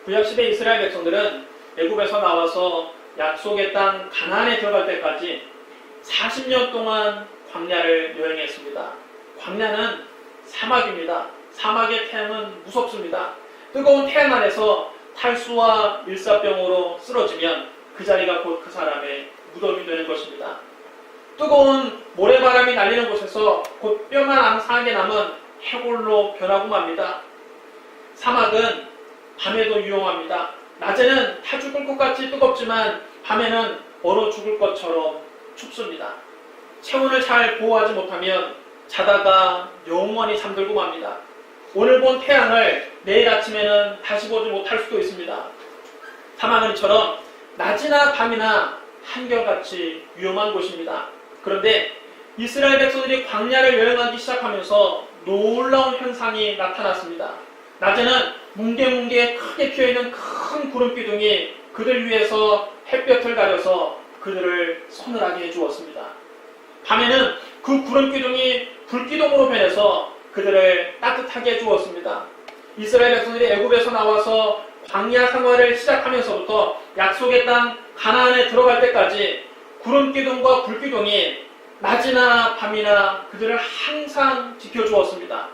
구약시대 이스라엘 백성들은 애굽에서 나와서 약속의 땅 가나안에 들어갈 때까지 40년 동안 광야를 여행했습니다. 광야는 사막입니다. 사막의 태양은 무섭습니다. 뜨거운 태양 아래서 탈수와 일사병으로 쓰러지면 그 자리가 곧 그 사람의 무덤이 되는 것입니다. 뜨거운 모래바람이 날리는 곳에서 곧 뼈만 상하게 남은 해골로 변하고 맙니다. 사막은 밤에도 위험합니다. 낮에는 타 죽을 것 같이 뜨겁지만 밤에는 얼어 죽을 것처럼 춥습니다. 체온을 잘 보호하지 못하면 자다가 영원히 잠들고 맙니다. 오늘 본 태양을 내일 아침에는 다시 보지 못할 수도 있습니다. 사막은 이처럼 낮이나 밤이나 한결같이 위험한 곳입니다. 그런데 이스라엘 백성들이 광야를 여행하기 시작하면서 놀라운 현상이 나타났습니다. 낮에는 뭉게뭉게 크게 피어있는 큰 구름기둥이 그들 위에서 햇볕을 가려서 그들을 서늘하게 해주었습니다. 밤에는 그 구름기둥이 불기둥으로 변해서 그들을 따뜻하게 해주었습니다. 이스라엘 백성들이 애굽에서 나와서 광야 생활을 시작하면서부터 약속의 땅 가나안에 들어갈 때까지 구름기둥과 불기둥이 낮이나 밤이나 그들을 항상 지켜주었습니다.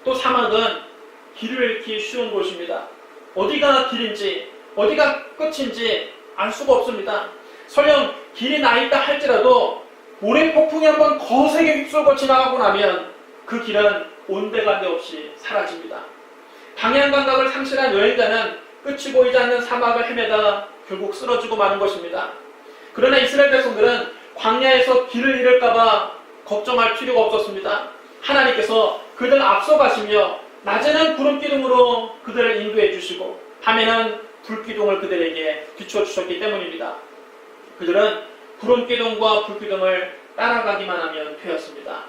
또 사막은 길을 잃기 쉬운 곳입니다. 어디가 길인지 어디가 끝인지 알 수가 없습니다. 설령 길이 나있다 할지라도 모래폭풍이 한번 거세게 휩쓸고 지나가고 나면 그 길은 온데간데 없이 사라집니다. 방향 감각을 상실한 여행자는 끝이 보이지 않는 사막을 헤매다 결국 쓰러지고 마는 것입니다. 그러나 이스라엘 백성들은 광야에서 길을 잃을까봐 걱정할 필요가 없었습니다. 하나님께서 그들 앞서가시며 낮에는 구름기둥으로 그들을 인도해 주시고 밤에는 불기둥을 그들에게 비춰주셨기 때문입니다. 그들은 구름기둥과 불기둥을 따라가기만 하면 되었습니다.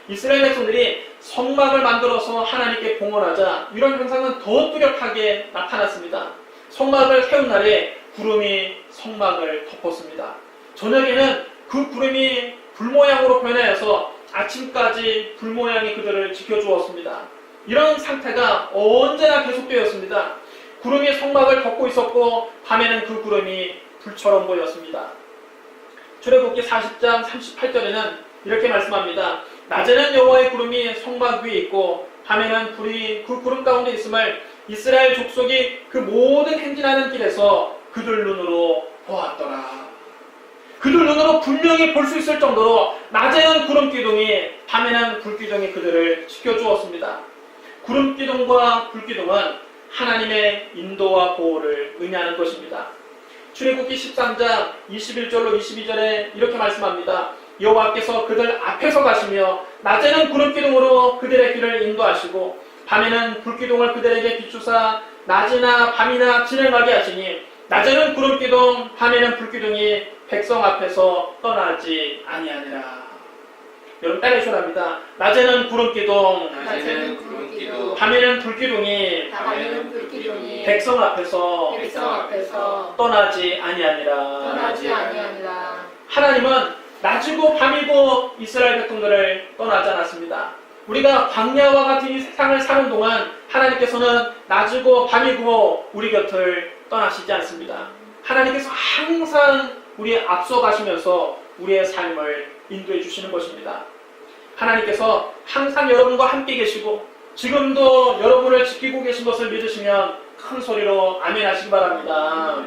이스라엘 백성들이 성막을 만들어서 하나님께 봉헌하자 이런 현상은 더 뚜렷하게 나타났습니다. 성막을 세운 날에 구름이 성막을 덮었습니다. 저녁에는 그 구름이 불모양으로 변하여서 아침까지 불모양이 그들을 지켜주었습니다. 이런 상태가 언제나 계속되었습니다. 구름이 성막을 덮고 있었고 밤에는 그 구름이 불처럼 보였습니다. 출애굽기 40장 38절에는 이렇게 말씀합니다. 낮에는 여호와의 구름이 성막 위에 있고 밤에는 불이 그 구름 가운데 있음을 이스라엘 족속이 그 모든 행진하는 길에서 그들 눈으로 보았더라. 그들 눈으로 분명히 볼 수 있을 정도로 낮에는 구름기둥이 밤에는 불기둥이 그들을 지켜주었습니다. 구름기둥과 불기둥은 하나님의 인도와 보호를 의미하는 것입니다. 출애굽기 13장 21절로 22절에 이렇게 말씀합니다. 여호와께서 그들 앞에서 가시며 낮에는 구름기둥으로 그들의 길을 인도하시고 밤에는 불기둥을 그들에게 비추사 낮이나 밤이나 진행하게 하시니 낮에는 구름기둥 밤에는 불기둥이 백성 앞에서 떠나지 아니하니라. 여러분 따라해주랍니다. 낮에는 구름기둥 밤에는 불기둥이 백성 앞에서 떠나지 아니하니라. 하나님은 낮이고 밤이고 이스라엘 백성들을 떠나지 않았습니다. 우리가 광야와 같은 이 세상을 사는 동안 하나님께서는 낮이고 밤이고 우리 곁을 떠나시지 않습니다. 하나님께서 항상 우리 앞서 가시면서 우리의 삶을 인도해 주시는 것입니다. 하나님께서 항상 여러분과 함께 계시고 지금도 여러분을 지키고 계신 것을 믿으시면 큰 소리로 아멘 하시기 바랍니다.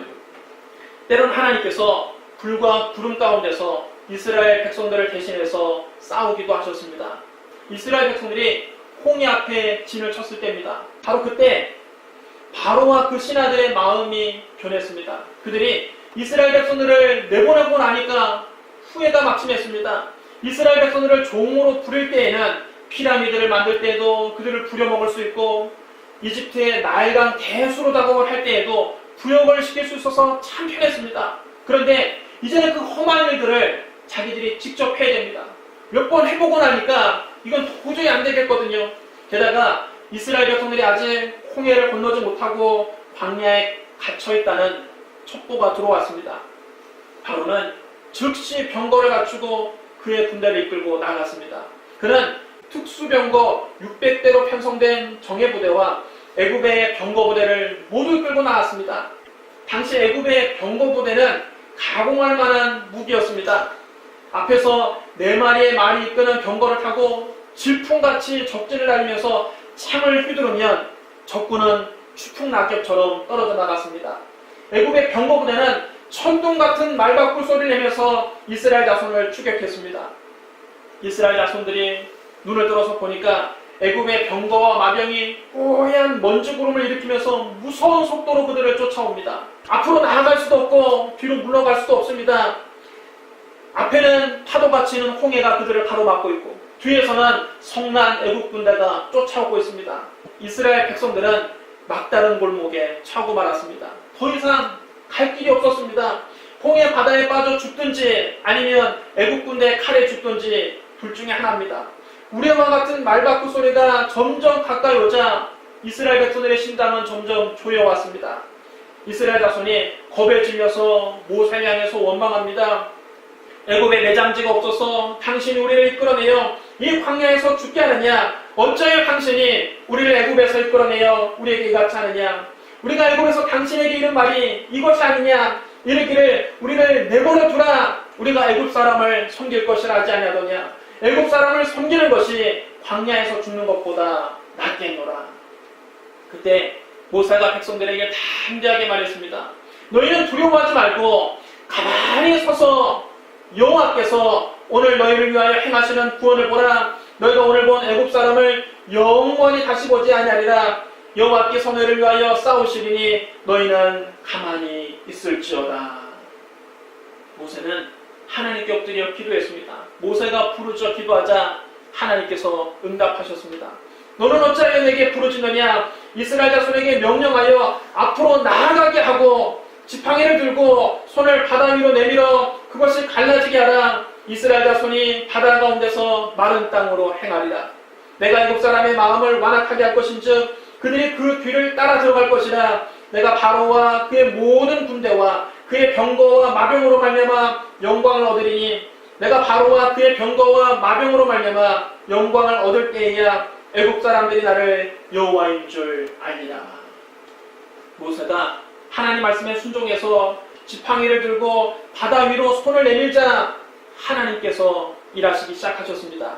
때로는 하나님께서 불과 구름 가운데서 이스라엘 백성들을 대신해서 싸우기도 하셨습니다. 이스라엘 백성들이 홍해 앞에 진을 쳤을 때입니다. 바로 그때 바로와 그 신하들의 마음이 변했습니다. 그들이 이스라엘 백성들을 내보내고 나니까 후회가 막심했습니다. 이스라엘 백성들을 종으로 부릴 때에는 피라미드를 만들 때에도 그들을 부려먹을 수 있고 이집트의 나일강 대수로 작업을 할 때에도 부역을 시킬 수 있어서 참 편했습니다. 그런데 이제는 그 험한 일들을 자기들이 직접 해야 됩니다. 몇 번 해보고 나니까 이건 도저히 안 되겠거든요. 게다가 이스라엘 백성들이 아직 홍해를 건너지 못하고 광야에 갇혀있다는 첩보가 들어왔습니다. 바로는 즉시 병거를 갖추고 그의 군대를 이끌고 나갔습니다. 그는 특수병거 600대로 편성된 정예부대와 애굽의 병거 부대를 모두 끌고 나왔습니다. 당시 애굽의 병거 부대는 가공할 만한 무기였습니다. 앞에서 4마리의 말이 이끄는 병거를 타고 질풍같이 적진을 달리면서 창을 휘두르면 적군은 추풍낙엽처럼 떨어져 나갔습니다. 애굽의 병거 부대는 천둥 같은 말바꿀 소리를 내면서 이스라엘 자손을 추격했습니다. 이스라엘 자손들이 눈을 들어서 보니까 애굽의 병거와 마병이 뽀얀 먼지 구름을 일으키면서 무서운 속도로 그들을 쫓아옵니다. 앞으로 나아갈 수도 없고 뒤로 물러갈 수도 없습니다. 앞에는 파도가 치는 홍해가 그들을 가로막고 있고 뒤에서는 성난 애굽 군대가 쫓아오고 있습니다. 이스라엘 백성들은 막다른 골목에 처하고 말았습니다. 더 이상 갈 길이 없었습니다. 홍해 바다에 빠져 죽든지 아니면 애굽 군대의 칼에 죽든지 둘 중에 하나입니다. 우레와 같은 말바꾸 소리가 점점 가까이 오자 이스라엘 백성들의 심장은 점점 조여왔습니다. 이스라엘 자손이 겁에 질려서 모세를 향해서 원망합니다. 애굽에 매장지가 없어서 당신이 우리를 이끌어내어 이 광야에서 죽게 하느냐? 어쩌여 당신이 우리를 애굽에서 이끌어내어 우리에게 이같이 하느냐? 우리가 애굽에서 당신에게 이른 말이 이것이 아니냐? 이르기를 우리를 내버려 두라. 우리가 애굽 사람을 섬길 것이라 하지 아니하더냐? 애굽 사람을 섬기는 것이 광야에서 죽는 것보다 낫겠노라. 그때 모세가 백성들에게 담대하게 말했습니다. 너희는 두려워하지 말고 가만히 서서 여호와께서 오늘 너희를 위하여 행하시는 구원을 보라. 너희가 오늘 본 애굽 사람을 영원히 다시 보지 아니하리라. 여호와께서 너희를 위하여 싸우시리니 너희는 가만히 있을지어다. 모세는 하나님께 엎드려 기도했습니다. 모세가 부르짖어 기도하자 하나님께서 응답하셨습니다. 너는 어찌하여 내게 부르짖느냐? 이스라엘 자손에게 명령하여 앞으로 나아가게 하고 지팡이를 들고 손을 바다 위로 내밀어 그것이 갈라지게 하라. 이스라엘 자손이 바다 가운데서 마른 땅으로 행하리라. 내가 애굽 사람의 마음을 완악하게 할 것인즉 그들이 그 뒤를 따라 들어갈 것이라. 내가 바로와 그의 모든 군대와 그의 병거와 마병으로 말미암아 영광을 얻으리니 내가 바로와 그의 병거와 마병으로 말미암아 영광을 얻을 때에야 애굽 사람들이 나를 여호와인 줄 알리라. 모세가 하나님 말씀에 순종해서 지팡이를 들고 바다 위로 손을 내밀자 하나님께서 일하시기 시작하셨습니다.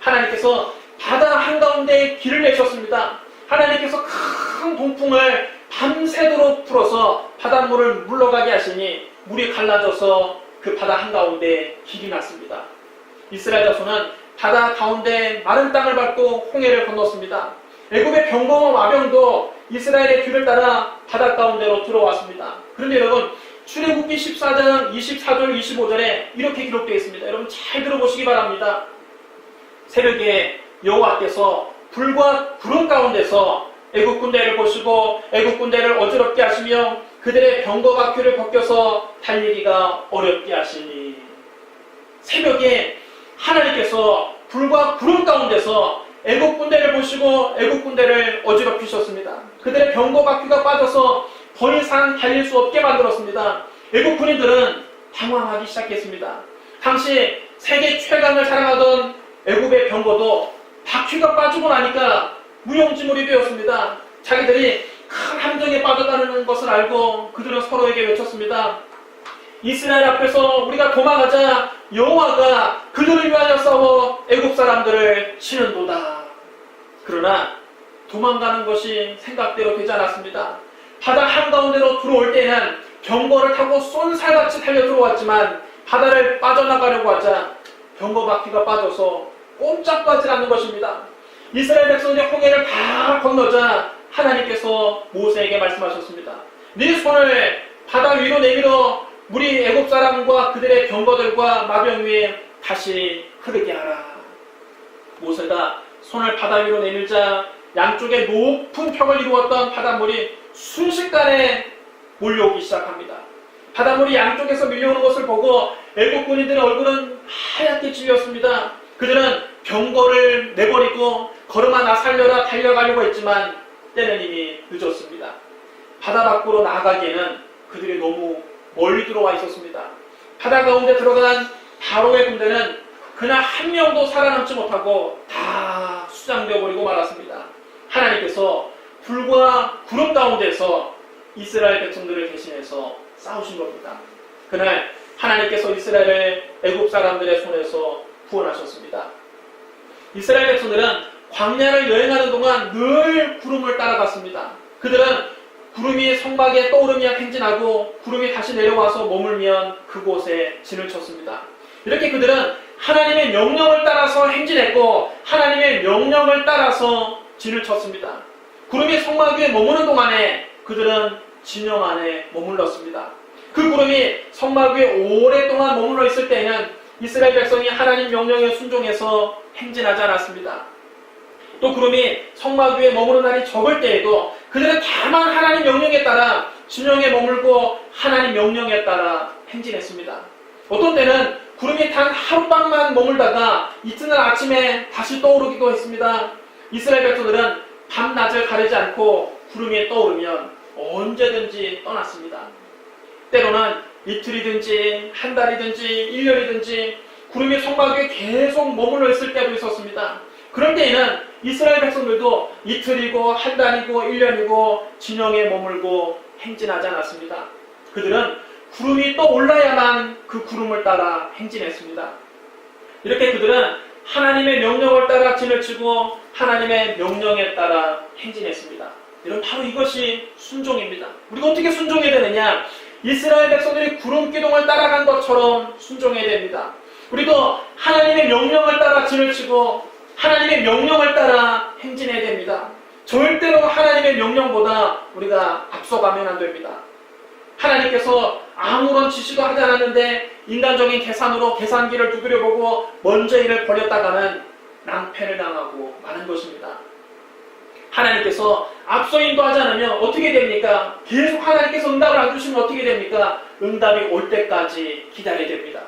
하나님께서 바다 한가운데 길을 내셨습니다. 하나님께서 큰 동풍을 밤새도록 풀어서 바닷물을 물러가게 하시니 물이 갈라져서 그 바다 한가운데 길이 났습니다. 이스라엘 자손은 바다 가운데 마른 땅을 밟고 홍해를 건넜습니다. 애굽의 병거와 마병도 이스라엘의 뒤를 따라 바다 가운데로 들어왔습니다. 그런데 여러분, 출애굽기 14장 24절 25절에 이렇게 기록되어 있습니다. 여러분 잘 들어보시기 바랍니다. 새벽에 여호와께서 불과 구름 가운데서 애굽 군대를 보시고 애굽 군대를 어지럽게 하시며 그들의 병거 바퀴를 벗겨서 달리기가 어렵게 하시니, 새벽에 하나님께서 불과 구름 가운데서 애굽 군대를 보시고 애굽 군대를 어지럽히셨습니다. 그들의 병거 바퀴가 빠져서 더 이상 달릴 수 없게 만들었습니다. 애굽 군인들은 당황하기 시작했습니다. 당시 세계 최강을 자랑하던 애굽의 병거도 바퀴가 빠지고 나니까 무용지물이 되었습니다. 자기들이 큰 함정에 빠졌다는 것을 알고 그들은 서로에게 외쳤습니다. 이스라엘 앞에서 우리가 도망하자 여호와가 그들을 위하여 싸워 애굽 사람들을 치는도다. 그러나 도망가는 것이 생각대로 되지 않았습니다. 바다 한가운데로 들어올 때는 병거를 타고 쏜살같이 달려 들어왔지만 바다를 빠져나가려고 하자 병거 바퀴가 빠져서 꼼짝도 하지 않는 것입니다. 이스라엘 백성들이 홍해를 다 건너자 하나님께서 모세에게 말씀하셨습니다. 네 손을 바다 위로 내밀어 물이 애굽 사람과 그들의 병거들과 마병 위에 다시 흐르게 하라. 모세가 손을 바다 위로 내밀자 양쪽에 높은 벽을 이루었던 바닷물이 순식간에 몰려오기 시작합니다. 바닷물이 양쪽에서 밀려오는 것을 보고 애굽 군인들의 얼굴은 하얗게 질렸습니다. 그들은 병거를 내버리고 걸음아 살려라 달려가려고 했지만 때는 이미 늦었습니다. 바다 밖으로 나아가기에는 그들이 너무 멀리 들어와 있었습니다. 바다 가운데 들어간 바로의 군대는 그날 한 명도 살아남지 못하고 다 수장되어 버리고 말았습니다. 하나님께서 불과 구름 가운데서 이스라엘 백성들을 대신해서 싸우신 겁니다. 그날 하나님께서 이스라엘을 애굽 사람들의 손에서 구원하셨습니다. 이스라엘 백성들은 광야를 여행하는 동안 늘 구름을 따라갔습니다. 그들은 구름이 성막에 떠오르며 행진하고 구름이 다시 내려와서 머물면 그곳에 진을 쳤습니다. 이렇게 그들은 하나님의 명령을 따라서 행진했고 하나님의 명령을 따라서 진을 쳤습니다. 구름이 성막 위에 머무는 동안에 그들은 진영 안에 머물렀습니다. 그 구름이 성막 위에 오랫동안 머물러 있을 때에는 이스라엘 백성이 하나님 명령에 순종해서 행진하지 않았습니다. 또 구름이 성막 위에 머무는 날이 적을 때에도 그들은 다만 하나님 명령에 따라 진영에 머물고 하나님 명령에 따라 행진했습니다. 어떤 때는 구름이 단 하룻밤만 머물다가 이튿날 아침에 다시 떠오르기도 했습니다. 이스라엘 백성들은 밤낮을 가리지 않고 구름이 떠오르면 언제든지 떠났습니다. 때로는 이틀이든지 한 달이든지 1년이든지 구름이 성막 위에 계속 머물러 있을 때도 있었습니다. 그럴 때에는 이스라엘 백성들도 이틀이고 한 달이고 1년이고 진영에 머물고 행진하지 않았습니다. 그들은 구름이 떠올라야만 그 구름을 따라 행진했습니다. 이렇게 그들은 하나님의 명령을 따라 진을 치고 하나님의 명령에 따라 행진했습니다. 여러분, 바로 이것이 순종입니다. 우리가 어떻게 순종해야 되느냐? 이스라엘 백성들이 구름 기둥을 따라간 것처럼 순종해야 됩니다. 우리도 하나님의 명령을 따라 진을 치고 하나님의 명령을 따라 행진해야 됩니다. 절대로 하나님의 명령보다 우리가 앞서가면 안 됩니다. 하나님께서 아무런 지시도 하지 않았는데 인간적인 계산으로 계산기를 두드려보고 먼저 일을 벌였다가는 낭패를 당하고 마는 것입니다. 하나님께서 앞서 인도하지 않으면 어떻게 됩니까? 계속 하나님께서 응답을 안 주시면 어떻게 됩니까? 응답이 올 때까지 기다려야 됩니다.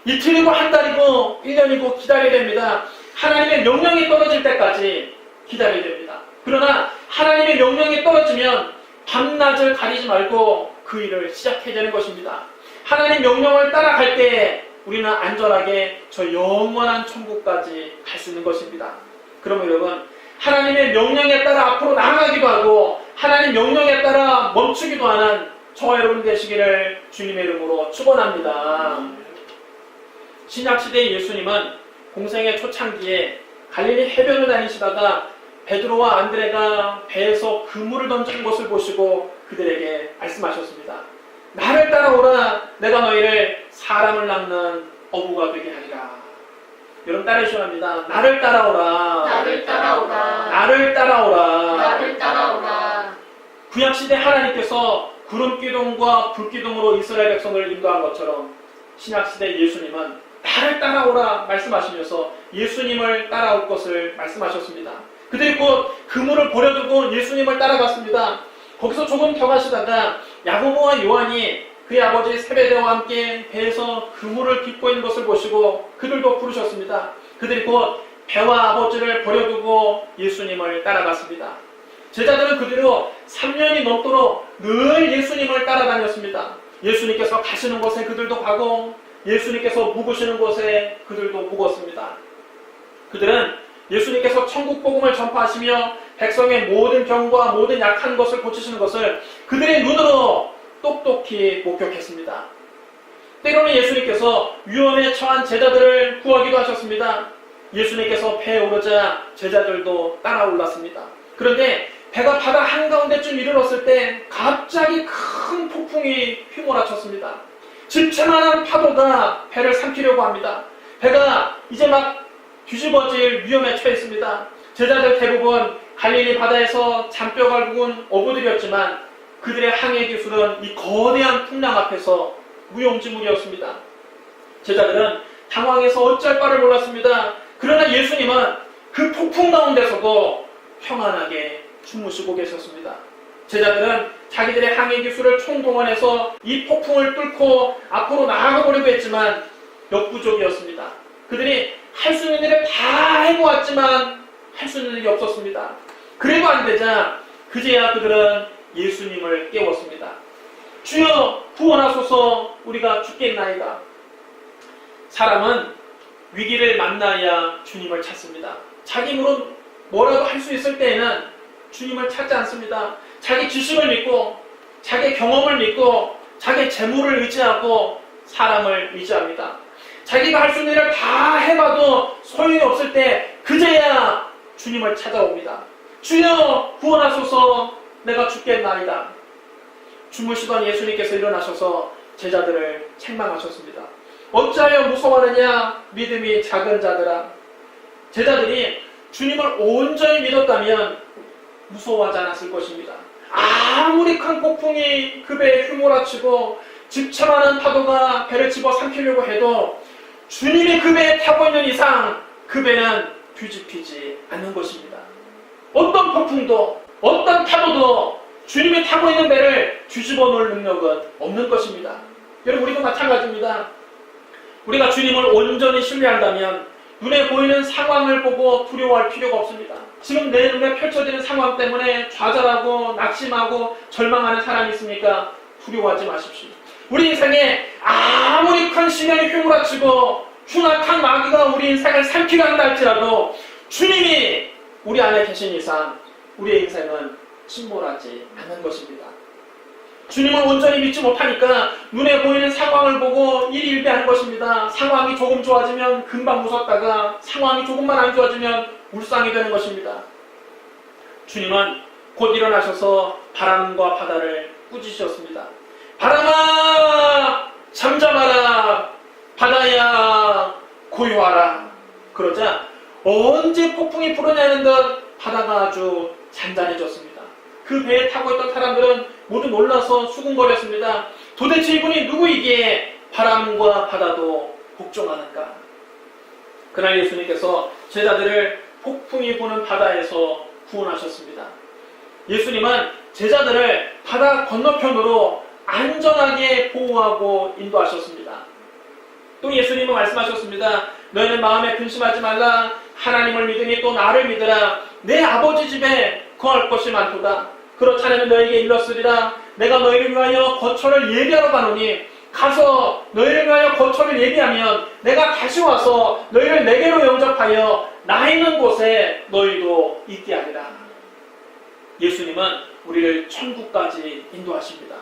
이틀이고 한 달이고 1년이고 기다려야 됩니다. 하나님의 명령이 떨어질 때까지 기다려야 됩니다. 그러나 하나님의 명령이 떨어지면 밤낮을 가리지 말고 그 일을 시작해야 되는 것입니다. 하나님 명령을 따라갈 때 우리는 안전하게 저 영원한 천국까지 갈 수 있는 것입니다. 그러면 여러분, 하나님의 명령에 따라 앞으로 나아가기도 하고 하나님 명령에 따라 멈추기도 하는 저와 여러분 되시기를 주님의 이름으로 축원합니다. 신약시대의 예수님은 공생의 초창기에 갈릴리 해변을 다니시다가 베드로와 안드레가 배에서 그물을 던지는 것을 보시고 그들에게 말씀하셨습니다. 나를 따라오라. 내가 너희를 사람을 낚는 어부가 되게 하리라. 여러분, 따르셔야 합니다. 나를 따라오라. 나를 따라오라. 나를 따라오라. 나를 따라오라. 구약시대 하나님께서 구름기둥과 불기둥으로 이스라엘 백성을 인도한 것처럼 신약시대 예수님은 나를 따라오라 말씀하시면서 예수님을 따라올 것을 말씀하셨습니다. 그들이 곧 그물을 버려두고 예수님을 따라갔습니다. 거기서 조금 더 가시다가 야고보와 요한이 그의 아버지 세베대와 함께 배에서 그물을 깃고 있는 것을 보시고 그들도 부르셨습니다. 그들이 곧 배와 아버지를 버려두고 예수님을 따라갔습니다. 제자들은 그 뒤로 3년이 넘도록 늘 예수님을 따라다녔습니다. 예수님께서 가시는 곳에 그들도 가고 예수님께서 묵으시는 곳에 그들도 묵었습니다. 그들은 예수님께서 천국 복음을 전파하시며 백성의 모든 병과 모든 약한 것을 고치시는 것을 그들의 눈으로 똑똑히 목격했습니다. 때로는 예수님께서 위험에 처한 제자들을 구하기도 하셨습니다. 예수님께서 배에 오르자 제자들도 따라 올랐습니다. 그런데 배가 바다 한가운데쯤 이르렀을 때 갑자기 큰 폭풍이 휘몰아쳤습니다. 집채만한 파도가 배를 삼키려고 합니다. 배가 이제 막 뒤집어질 위험에 처했습니다. 제자들 대부분 갈릴리 바다에서 잔뼈가 굵은 어부들이었지만 그들의 항해 기술은 이 거대한 풍랑 앞에서 무용지물이었습니다. 제자들은 당황해서 어쩔 바를 몰랐습니다. 그러나 예수님은 그 폭풍 가운데서도 평안하게 주무시고 계셨습니다. 제자들은 자기들의 항해 기술을 총동원해서 이 폭풍을 뚫고 앞으로 나아가 보려고 했지만 역부족이었습니다. 그들이 할 수 있는 일을 다 해보았지만 할 수 있는 일이 없었습니다. 그래도 안 되자 그제야 그들은 예수님을 깨웠습니다. 주여 구원하소서, 우리가 죽겠나이다. 사람은 위기를 만나야 주님을 찾습니다. 자기 힘으로 뭐라도 할 수 있을 때에는 주님을 찾지 않습니다. 자기 지식을 믿고 자기 경험을 믿고 자기 재물을 의지하고 사람을 의지합니다. 자기가 할 수 있는 일을 다 해봐도 소용이 없을 때 그제야 주님을 찾아옵니다. 주여 구원하소서, 내가 죽겠나이다. 주무시던 예수님께서 일어나셔서 제자들을 책망하셨습니다. 어찌하여 무서워하느냐 믿음이 작은 자들아. 제자들이 주님을 온전히 믿었다면 무서워하지 않았을 것입니다. 아무리 큰 폭풍이 그 배에 휘몰아치고 집차많은 파도가 배를 집어삼키려고 해도 주님이 그 배에 타고 있는 이상 그 배는 뒤집히지 않는 것입니다. 어떤 폭풍도 어떤 파도도 주님이 타고 있는 배를 뒤집어 놓을 능력은 없는 것입니다. 여러분, 우리도 마찬가지입니다. 우리가 주님을 온전히 신뢰한다면 눈에 보이는 상황을 보고 두려워할 필요가 없습니다. 지금 내 눈에 펼쳐지는 상황 때문에 좌절하고 낙심하고 절망하는 사람이 있습니까? 두려워하지 마십시오. 우리 인생에 아무리 큰 시련이 휘몰아치고 흉악한 마귀가 우리 인생을 삼키려 한다 할지라도 주님이 우리 안에 계신 이상 우리의 인생은 침몰하지 않는 것입니다. 주님을 온전히 믿지 못하니까 눈에 보이는 상황을 보고 일일비하는 것입니다. 상황이 조금 좋아지면 금방 무섭다가 상황이 조금만 안 좋아지면 울상이 되는 것입니다. 주님은 곧 일어나셔서 바람과 바다를 꾸짖으셨습니다. 바람아 잠잠하라, 바다야 고요하라. 그러자 언제 폭풍이 불어냐는 듯 바다가 아주 잔잔해졌습니다. 그 배에 타고 있던 사람들은 모두 놀라서 수군거렸습니다. 도대체 이분이 누구이기에 바람과 바다도 복종하는가? 그날 예수님께서 제자들을 폭풍이 부는 바다에서 구원하셨습니다. 예수님은 제자들을 바다 건너편으로 안전하게 보호하고 인도하셨습니다. 또 예수님은 말씀하셨습니다. 너희는 마음에 근심하지 말라. 하나님을 믿으니 또 나를 믿으라. 내 아버지 집에 거할 것이 많도다. 그렇지 않으면 너에게 일렀으리라. 내가 너희를 위하여 거처를 예비하러 가노니 가서 너희를 위하여 거처를 예비하면 내가 다시 와서 너희를 내게로 영접하여 나 있는 곳에 너희도 있게 하리라. 예수님은 우리를 천국까지 인도하십니다.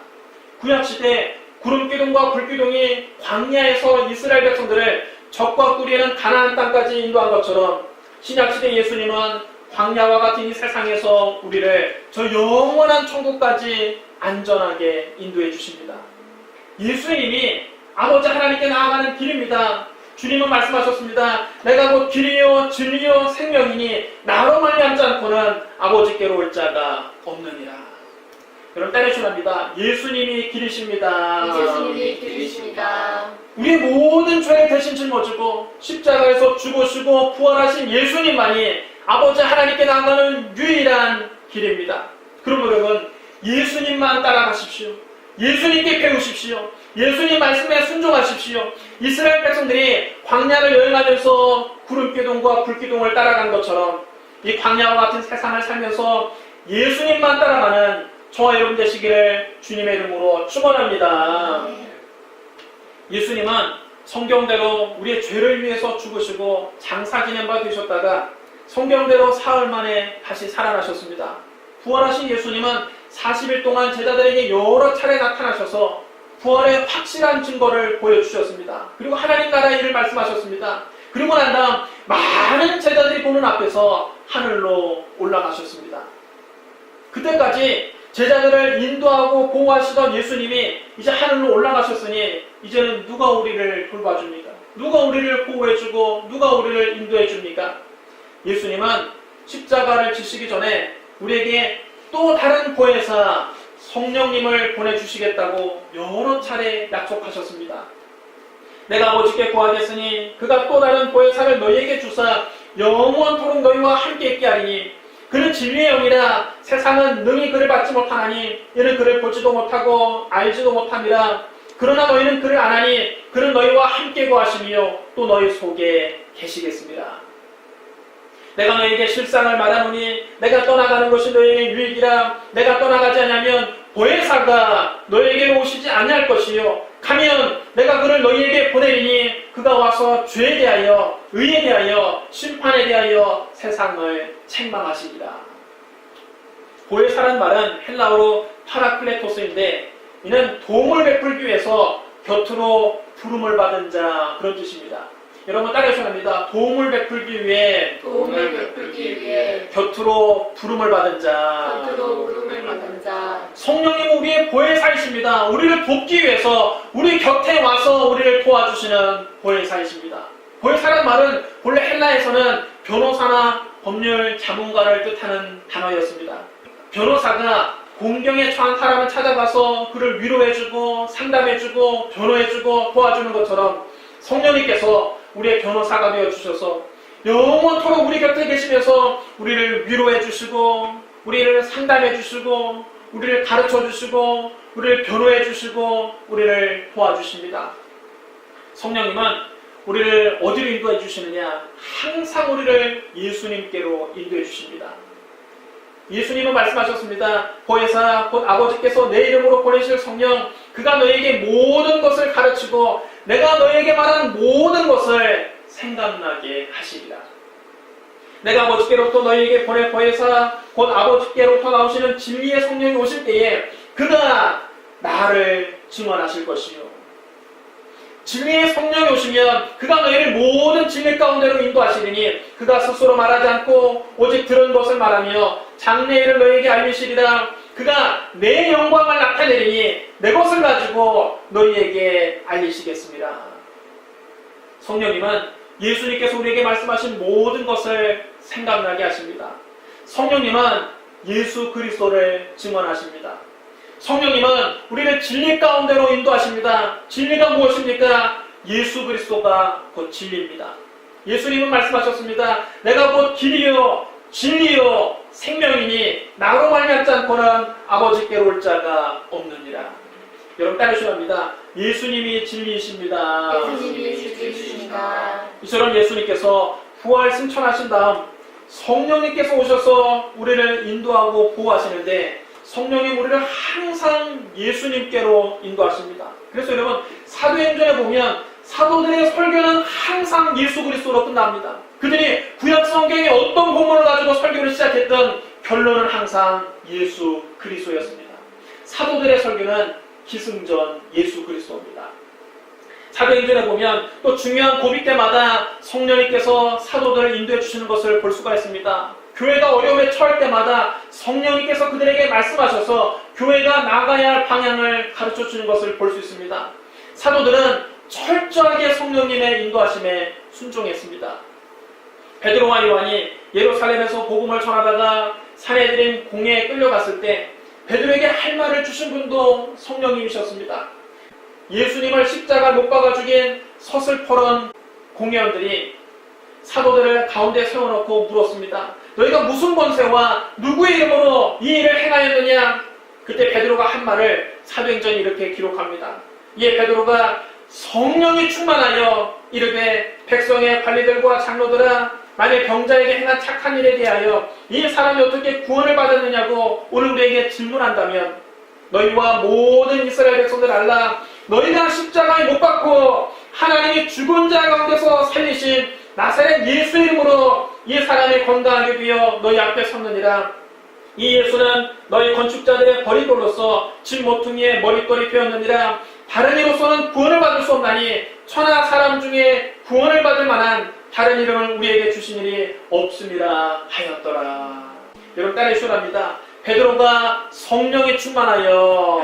구약시대 구름기둥과 불기둥이 광야에서 이스라엘 백성들을 적과 꿀이는 가나안 땅까지 인도한 것처럼 신약시대 예수님은 광야와 같은 이 세상에서 우리를 저 영원한 천국까지 안전하게 인도해 주십니다. 예수님이 아버지 하나님께 나아가는 길입니다. 주님은 말씀하셨습니다. 내가 곧 길이요 진리요 생명이니 나로 말미암지 않고는 아버지께로 올 자가 없느니라. 여러분, 때려주랍니다. 예수님이 길이십니다. 예수님이 길이십니다. 우리의 모든 죄를 대신 짊어지고 십자가에서 죽으시고 부활하신 예수님만이 아버지 하나님께 나아가는 유일한 길입니다. 그럼 여러분, 예수님만 따라가십시오. 예수님께 배우십시오. 예수님 말씀에 순종하십시오. 이스라엘 백성들이 광야를 여행하면서 구름기둥과 불기둥을 따라간 것처럼 이 광야와 같은 세상을 살면서 예수님만 따라가는 저와 여러분 되시기를 주님의 이름으로 축원합니다. 예수님은 성경대로 우리의 죄를 위해서 죽으시고 장사 지낸 바 되셨다가 성경대로 사흘 만에 다시 살아나셨습니다. 부활하신 예수님은 40일 동안 제자들에게 여러 차례 나타나셔서 부활의 확실한 증거를 보여주셨습니다. 그리고 하나님 나라의 일을 말씀하셨습니다. 그리고 난 다음 많은 제자들이 보는 앞에서 하늘로 올라가셨습니다. 그때까지 제자들을 인도하고 보호하시던 예수님이 이제 하늘로 올라가셨으니 이제는 누가 우리를 돌봐줍니까? 누가 우리를 보호해주고 누가 우리를 인도해줍니까? 예수님은 십자가를 지시기 전에 우리에게 또 다른 보혜사 성령님을 보내주시겠다고 여러 차례 약속하셨습니다. 내가 아버지께 구하겠으니 그가 또 다른 보혜사를 너희에게 주사 영원토록 너희와 함께 있게 하리니 그는 진리의 영이라 세상은 능히 그를 받지 못하나니 이는 그를 보지도 못하고 알지도 못함이라. 그러나 너희는 그를 아나니 그는 너희와 함께 거하시며 또 너희 속에 계시겠습니다. 내가 너희에게 실상을 말하노니 내가 떠나가는 것이 너희에게 유익이라. 내가 떠나가지 않으면 보혜사가 너희에게로 오시지 아니할 것이요 가면 내가 그를 너희에게 보내리니 그가 와서 죄에 대하여 의에 대하여 심판에 대하여 세상을 책망하시리라. 보혜사란 말은 헬라어로 파라클레토스인데 이는 도움을 베풀기 위해서 곁으로 부름을 받은 자 그런 뜻입니다. 여러분 따라해서 합니다. 도움을 베풀기 위해 곁으로 부름을 받은 자. 성령님은 우리의 보혜사이십니다. 우리를 돕기 위해서 우리 곁에 와서 우리를 도와주시는 보혜사이십니다. 보혜사란 말은 본래 헬라에서는 변호사나 법률 자문가를 뜻하는 단어였습니다. 변호사가 공경에 처한 사람을 찾아가서 그를 위로해주고 상담해주고 변호해주고 도와주는 것처럼 성령님께서 우리의 변호사가 되어주셔서 영원토록 우리 곁에 계시면서 우리를 위로해주시고 우리를 상담해주시고 우리를 가르쳐주시고 우리를 변호해주시고 우리를 도와주십니다. 성령님은 우리를 어디로 인도해 주시느냐? 항상 우리를 예수님께로 인도해 주십니다. 예수님은 말씀하셨습니다. 보혜사 곧 아버지께서 내 이름으로 보내실 성령 그가 너에게 모든 것을 가르치고 내가 너에게 말한 모든 것을 생각나게 하시리라. 내가 아버지께로부터 너희에게 보낼 보혜사 곧 아버지께로부터 나오시는 진리의 성령이 오실 때에 그가 나를 증언하실 것이요 진리의 성령이 오시면 그가 너희를 모든 진리 가운데로 인도하시리니 그가 스스로 말하지 않고 오직 들은 것을 말하며 장래일을 너희에게 알리시리라. 그가 내 영광을 나타내리니 내 것을 가지고 너희에게 알리시겠습니다. 성령님은 예수님께서 우리에게 말씀하신 모든 것을 생각나게 하십니다. 성령님은 예수 그리스도를 증언하십니다. 성령님은 우리를 진리 가운데로 인도하십니다. 진리가 무엇입니까? 예수 그리스도가 곧 진리입니다. 예수님은 말씀하셨습니다. 내가 곧 길이요 진리요 생명이니 나로 말미암지 않고는 아버지께로 올 자가 없느니라. 여러분 따르셔야 합니다. 예수님이 진리이십니다. 이처럼 예수님께서 부활 승천하신 다음 성령님께서 오셔서 우리를 인도하고 보호하시는데 성령님 우리를 항상 예수님께로 인도하십니다. 그래서 여러분 사도행전에 보면 사도들의 설교는 항상 예수 그리스도로 끝납니다. 그들이 구약 성경의 어떤 본문을 가지고 설교를 시작했던 결론은 항상 예수 그리스도였습니다. 사도들의 설교는 기승전 예수 그리스도입니다. 사도행전에 보면 또 중요한 고비 때마다 성령님께서 사도들을 인도해 주시는 것을 볼 수가 있습니다. 교회가 어려움에 처할 때마다 성령님께서 그들에게 말씀하셔서 교회가 나가야 할 방향을 가르쳐 주는 것을 볼 수 있습니다. 사도들은 철저하게 성령님의 인도하심에 순종했습니다. 베드로와 요한이 예루살렘에서 복음을 전하다가 산헤드린 공회에 끌려갔을 때 베드로에게 할 말을 주신 분도 성령님이셨습니다. 예수님을 십자가 못 박아 죽인 서슬퍼런 공회원들이 사도들을 가운데 세워놓고 물었습니다. 너희가 무슨 권세와 누구의 이름으로 이 일을 행하였느냐? 그때 베드로가 한 말을 사도행전이 이렇게 기록합니다. 이에 베드로가 성령이 충만하여 이르되 백성의 관리들과 장로들아 만일 병자에게 행한 착한 일에 대하여 이 사람이 어떻게 구원을 받았느냐고 오늘 우리에게 질문한다면 너희와 모든 이스라엘 백성들 알라 너희가 십자가에 못 박고 하나님이 죽은 자 가운데서 살리신 나사렛 예수 이름으로 이 사람이 건강하게 되어 너희 앞에 섰느니라. 이 예수는 너희 건축자들의 버리돌로서 집 모퉁이에 머릿돌이 되었느니라. 다른 이로서는 구원을 받을 수 없나니 천하 사람 중에 구원을 받을 만한 다른 이름을 우리에게 주신 일이 없음이라 하였더라. 여러분 따라 주랍니다. 베드로가 성령이 충만하여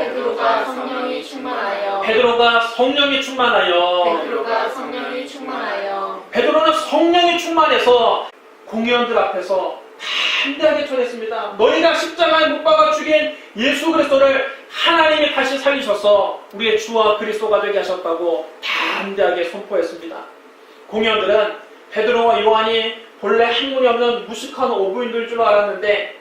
베드로가 성령이 충만하여 베드로는 성령이 충만해서 공회원들 앞에서 담대하게 전했습니다. 너희가 십자가에 못 박아 죽인 예수 그리스도를 하나님이 다시 살리셔서 우리의 주와 그리스도가 되게 하셨다고 담대하게 선포했습니다. 공회원들은 베드로와 요한이 본래 학문이 없는 무식한 어부인들 줄 알았는데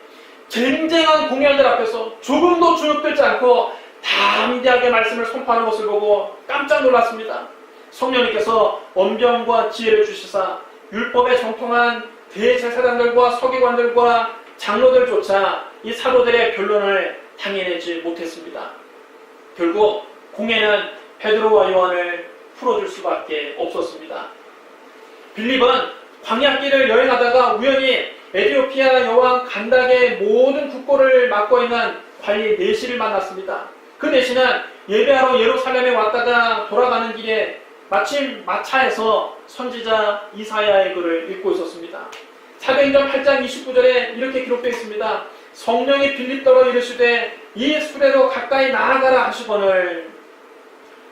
쟁쟁한 공회원들 앞에서 조금도 주눅들지 않고 담대하게 말씀을 선포하는 것을 보고 깜짝 놀랐습니다. 성령님께서 언변과 지혜를 주시사 율법에 정통한 대제사장들과 서기관들과 장로들조차 이 사도들의 변론을 당해내지 못했습니다. 결국 공회는 베드로와 요한을 풀어줄 수밖에 없었습니다. 빌립은 광야길을 여행하다가 우연히 에티오피아 여왕 간닥의 모든 국고를 맡고 있는 관리 내시를 만났습니다. 그 내시는 예배하러 예루살렘에 왔다가 돌아가는 길에 마침 마차에서 선지자 이사야의 글을 읽고 있었습니다. 사도행전 8장 29절에 이렇게 기록되어 있습니다. 성령이 빌립더러 이르시되 이 수레로 가까이 나아가라 하시거늘.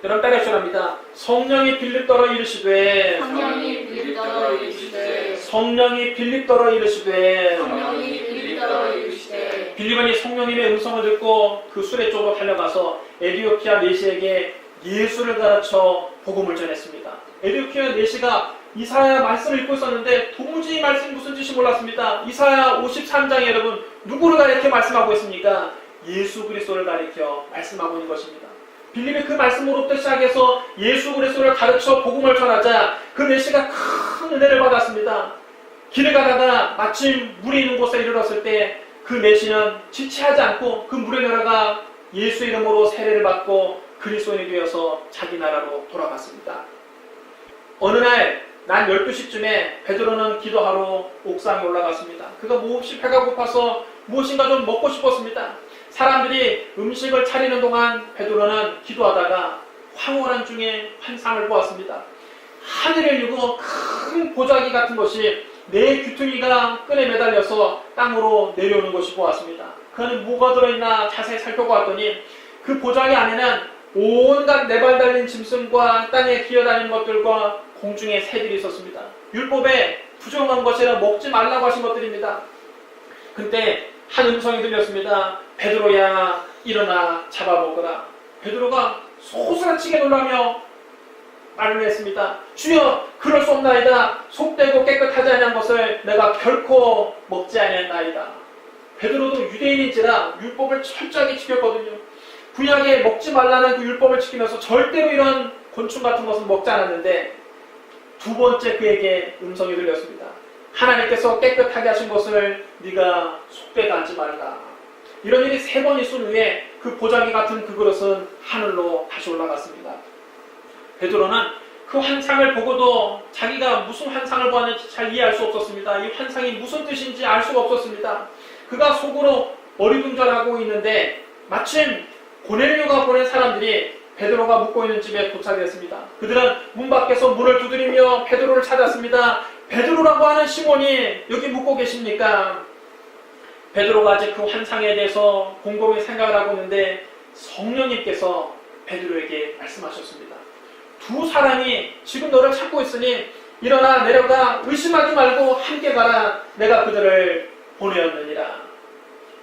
여러분 따라하시랍니다. 성령이 빌립더러 이르시되 성령이 빌립더러 이르시되 성령이 빌립더러 이르시되 성령이 빌립더러 이르시되 빌립은 성령님의 음성을 듣고 그 수레 쪽으로 달려가서 에티오피아 내시에게 예수를 가르쳐 복음을 전했습니다. 에티오피아 내시가 이사야 말씀을 읽고 있었는데 도무지 말씀이 무슨 뜻인지 몰랐습니다. 이사야 53장에 여러분 누구를 가리켜 말씀하고 있습니까? 예수 그리스도를 가리켜 말씀하고 있는 것입니다. 빌립이 그 말씀으로부터 시작해서 예수 그리스도를 가르쳐 복음을 전하자 그 내시가 큰 은혜를 받았습니다. 길을 가다가 마침 물이 있는 곳에 이르렀을 때 그 내시는 지체하지 않고 그 물에 내려가 예수 이름으로 세례를 받고 그리스도인이 되어서 자기 나라로 돌아갔습니다. 어느 날 낮 12시쯤에 베드로는 기도하러 옥상에 올라갔습니다. 그가 몹시 배가 고파서 무엇인가 좀 먹고 싶었습니다. 사람들이 음식을 차리는 동안 베드로는 기도하다가 황홀한 중에 환상을 보았습니다. 하늘을 유고 큰 보자기 같은 것이 네 귀퉁이가 끈에 매달려서 땅으로 내려오는 것이 보았습니다. 그는 뭐가 들어있나 자세히 살펴보았더니 그 보자기 안에는 온갖 네발 달린 짐승과 땅에 기어다니는 것들과 공중에 새들이 있었습니다. 율법에 부정한 것이라 먹지 말라고 하신 것들입니다. 그때 한 음성이 들렸습니다. 베드로야 일어나 잡아먹으라. 베드로가 소스라치게 놀라며 말을 했습니다. 주여 그럴 수 없나이다. 속되고 깨끗하지 아니한 것을 내가 결코 먹지 아니하나이다. 베드로도 유대인인지라 율법을 철저하게 지켰거든요. 구약에 먹지 말라는 그 율법을 지키면서 절대로 이런 곤충 같은 것은 먹지 않았는데 두 번째 그에게 음성이 들렸습니다. 하나님께서 깨끗하게 하신 것을 네가 속되게 하지 말라. 이런 일이 세 번 있은 후에 그 보자기 같은 그 그릇은 하늘로 다시 올라갔습니다. 베드로는 그 환상을 보고도 자기가 무슨 환상을 보았는지 잘 이해할 수 없었습니다. 이 환상이 무슨 뜻인지 알 수가 없었습니다. 그가 속으로 어리둥절하고 있는데 마침 고넬료가 보낸 사람들이 베드로가 묵고 있는 집에 도착했습니다. 그들은 문 밖에서 문을 두드리며 베드로를 찾았습니다. 베드로라고 하는 시몬이 여기 묵고 계십니까? 베드로가 아직 그 환상에 대해서 곰곰이 생각을 하고 있는데 성령님께서 베드로에게 말씀하셨습니다. 두 사람이 지금 너를 찾고 있으니 일어나 내려가 의심하지 말고 함께 가라. 내가 그들을 보내었느니라.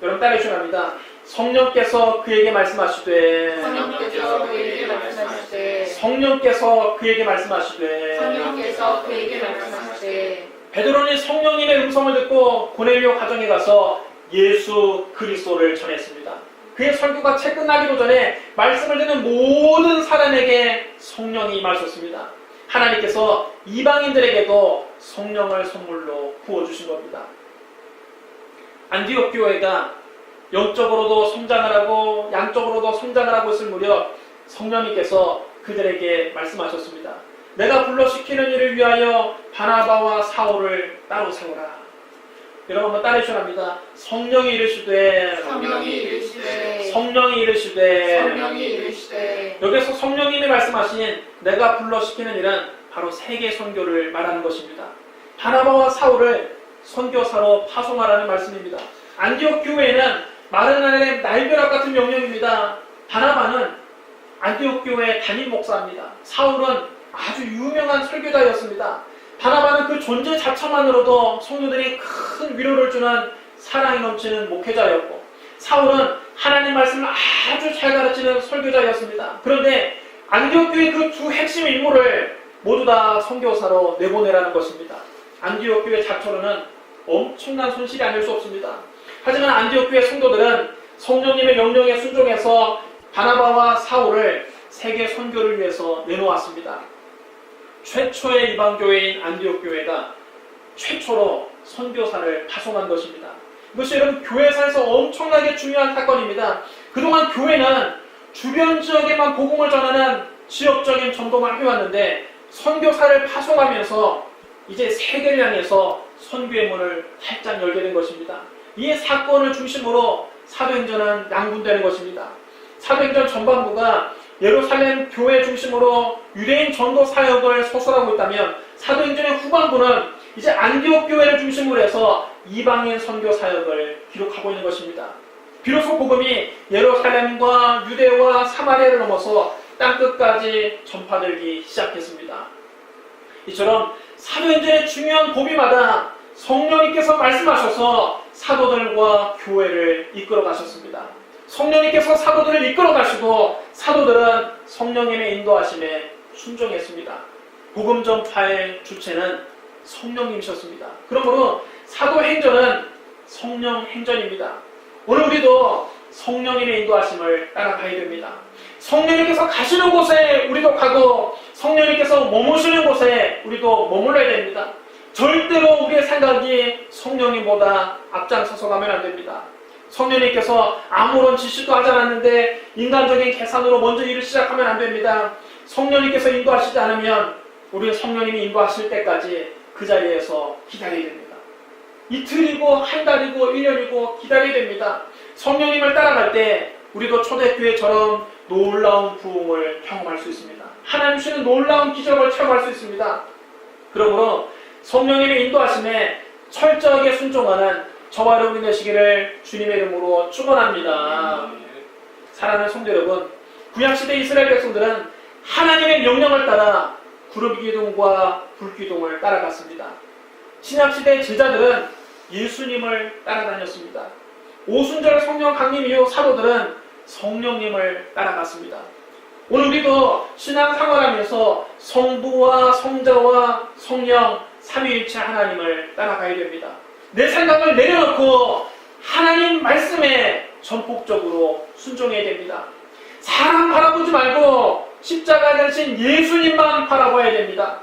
여러분 따라해주랍니다. 성령께서 그에게 말씀하시되 성령께서 그에게 말씀하시되 성령께서 그에게 말씀하시되 성령께서 그에게 말씀하시되 베드로는 성령님의 음성을 듣고 고넬료 가정에 가서 예수 그리스도를 전했습니다. 그의 설교가 채 끝나기도 전에 말씀을 듣는 모든 사람에게 성령이 임하셨습니다. 하나님께서 이방인들에게도 성령을 선물로 부어주신 겁니다. 안디옥 교회가 영적으로도 성장을 하고 양적으로도 성장을 하고 있을 무렵 성령님께서 그들에게 말씀하셨습니다. 내가 불러 시키는 일을 위하여 바나바와 사울을 따로 세우라. 여러분 한번 따르시랍니다. 성령이 이르시되 성령이 이르시되 성령이 이르시되 성령이 이르시되 여기서 성령님이 말씀하신 내가 불러 시키는 일은 바로 세계 선교를 말하는 것입니다. 바나바와 사울을 선교사로 파송하라는 말씀입니다. 안디옥 교회에는 마른 하늘의 날벼락 같은 명령입니다. 바나바는 안디옥 교회 담임 목사입니다. 사울은 아주 유명한 설교자였습니다. 바나바는 그 존재 자체만으로도 성도들이 큰 위로를 주는 사랑이 넘치는 목회자였고 사울은 하나님 말씀을 아주 잘 가르치는 설교자였습니다. 그런데 안디옥 교회 그 두 핵심 인물을 모두 다 선교사로 내보내라는 것입니다. 안디옥 교회 자체로는 엄청난 손실이 아닐 수 없습니다. 하지만 안디옥 교회 성도들은 성령님의 명령에 순종해서 바나바와 사울을 세계 선교를 위해서 내놓았습니다. 최초의 이방교회인 안디옥 교회가 최초로 선교사를 파송한 것입니다. 이것이 여러분 교회사에서 엄청나게 중요한 사건입니다. 그동안 교회는 주변 지역에만 복음을 전하는 지역적인 전도만 해왔는데 선교사를 파송하면서 이제 세계를 향해서 선교의 문을 활짝 열게 된 것입니다. 이 사건을 중심으로 사도행전은 양분되는 것입니다. 사도행전 전반부가 예루살렘 교회 중심으로 유대인 전도 사역을 서술하고 있다면 사도행전의 후반부는 이제 안디옥 교회를 중심으로 해서 이방인 선교 사역을 기록하고 있는 것입니다. 비로소 복음이 예루살렘과 유대와 사마리아를 넘어서 땅끝까지 전파되기 시작했습니다. 이처럼 사도행전의 중요한 고비마다 성령님께서 말씀하셔서 사도들과 교회를 이끌어 가셨습니다. 성령님께서 사도들을 이끌어 가시고 사도들은 성령님의 인도하심에 순종했습니다. 복음 전파의 주체는 성령님이셨습니다. 그러므로 사도행전은 성령행전입니다. 오늘 우리도 성령님의 인도하심을 따라가야 됩니다. 성령님께서 가시는 곳에 우리도 가고 성령님께서 머무시는 곳에 우리도 머물러야 됩니다. 절대로 우리의 생각이 성령님보다 앞장서서 가면 안 됩니다. 성령님께서 아무런 지시도 하지 않았는데 인간적인 계산으로 먼저 일을 시작하면 안 됩니다. 성령님께서 인도하시지 않으면 우리는 성령님이 인도하실 때까지 그 자리에서 기다려야 됩니다. 이틀이고 한 달이고 1년이고 기다려야 됩니다. 성령님을 따라갈 때 우리도 초대교회처럼 놀라운 부흥을 경험할 수 있습니다. 하나님 주시는 놀라운 기적을 체험할 수 있습니다. 그러므로 성령님의 인도하심에 철저하게 순종하는 저와 여러분이 되시기를 주님의 이름으로 축원합니다. 사랑하는 성도 여러분, 구약시대 이스라엘 백성들은 하나님의 명령을 따라 구름기둥과 불기둥을 따라갔습니다. 신약시대 제자들은 예수님을 따라다녔습니다. 오순절 성령 강림 이후 사도들은 성령님을 따라갔습니다. 오늘 우리도 신앙생활하면서 성부와 성자와 성령 삼위일체 하나님을 따라가야 됩니다. 내 생각을 내려놓고 하나님 말씀에 전폭적으로 순종해야 됩니다. 사람 바라보지 말고 십자가에 달리신 예수님만 바라봐야 됩니다.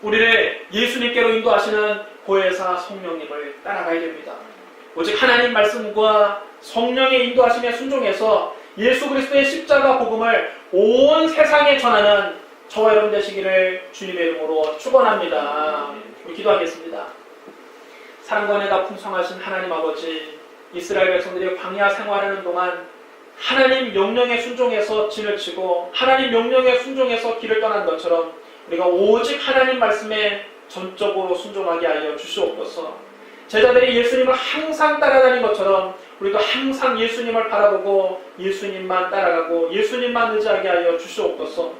우리를 예수님께로 인도하시는 보혜사 성령님을 따라가야 됩니다. 오직 하나님 말씀과 성령의 인도하심에 순종해서 예수 그리스도의 십자가 복음을 온 세상에 전하는 저와 여러분 되시기를 주님의 이름으로 축원합니다. 우리 기도하겠습니다. 사랑과 은혜가 풍성하신 하나님 아버지, 이스라엘 백성들이 광야 생활하는 동안 하나님 명령에 순종해서 진을 치고 하나님 명령에 순종해서 길을 떠난 것처럼 우리가 오직 하나님 말씀에 전적으로 순종하게 하여 주시옵소서. 제자들이 예수님을 항상 따라다닌 것처럼 우리도 항상 예수님을 바라보고 예수님만 따라가고 예수님만 의지하게 하여 주시옵소서.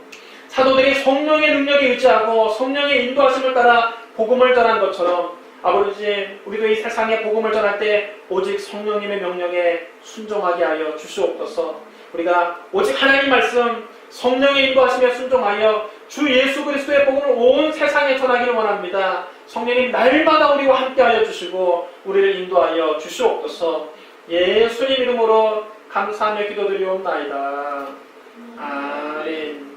사도들이 성령의 능력에 의지하고 성령의 인도하심을 따라 복음을 전한 것처럼 아버지, 우리도 이 세상에 복음을 전할 때 오직 성령님의 명령에 순종하게 하여 주시옵소서. 우리가 오직 하나님 말씀, 성령의 인도하심에 순종하여 주 예수 그리스도의 복음을 온 세상에 전하기를 원합니다. 성령님 날마다 우리와 함께하여 주시고 우리를 인도하여 주시옵소서. 예수님 이름으로 감사하며 기도드리옵나이다. 아멘.